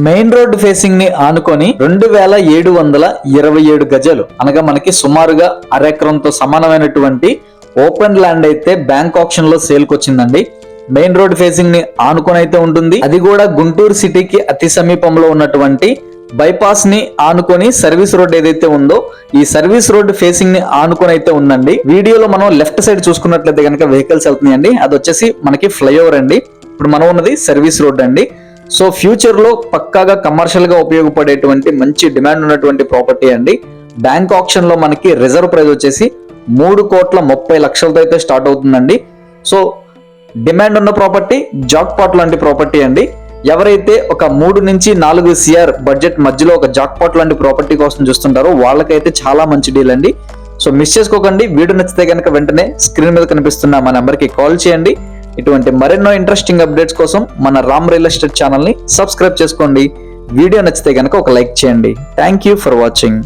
Main road facing ని ఆనుకొని 2727 గజాలు అనగా మనకి సుమారుగా అరెకరంతో సమానమైనటువంటి ఓపెన్ ల్యాండ్ అయితే బ్యాంక్ ఆప్షన్ లో సేల్ కి వచ్చిందండి. మెయిన్ రోడ్ ఫేసింగ్ ని ఆనుకొని అయితే ఉంటుంది. అది కూడా గుంటూరు సిటీకి అతి సమీపంలో ఉన్నటువంటి బైపాస్ ని ఆనుకొని సర్వీస్ రోడ్ ఏదైతే ఉందో ఈ సర్వీస్ రోడ్ ఫేసింగ్ ని ఆనుకొని అయితే ఉందండి. వీడియోలో మనం లెఫ్ట్ సైడ్ చూసుకున్నట్లయితే కనుక వెహికల్స్ వెళ్తున్నాయండి. అది వచ్చేసి మనకి ఫ్లైఓవర్ అండి. ఇప్పుడు మనం ఉన్నది సర్వీస్ రోడ్ అండి. సో ఫ్యూచర్ లో పక్కాగా కమర్షియల్ గా ఉపయోగపడేటువంటి మంచి డిమాండ్ ఉన్నటువంటి ప్రాపర్టీ అండి. బ్యాంక్ ఆప్షన్ లో మనకి రిజర్వ్ ప్రైస్ వచ్చేసి 3,30,00,000తో అయితే స్టార్ట్ అవుతుందండి. సో డిమాండ్ ఉన్న ప్రాపర్టీ, జాక్ పాట్ లాంటి ప్రాపర్టీ అండి. ఎవరైతే ఒక 3 నుంచి 4 CR బడ్జెట్ మధ్యలో ఒక జాక్ పాట్ లాంటి ప్రాపర్టీ కోసం చూస్తుంటారో వాళ్ళకైతే చాలా మంచి డీల్ అండి. సో మిస్ చేసుకోకండి. వీడియో నచ్చితే కనుక వెంటనే స్క్రీన్ మీద కనిపిస్తున్న మా నెంబర్కి కాల్ చేయండి. ఇటువంటి మరెన్నో ఇంట్రెస్టింగ్ అప్డేట్స్ కోసం మన రామ్ రియల్ ఎస్టేట్ ఛానల్ ని సబ్స్క్రైబ్ చేసుకోండి. వీడియో నచ్చితే కనుక ఒక లైక్ చేయండి. Thank you for watching.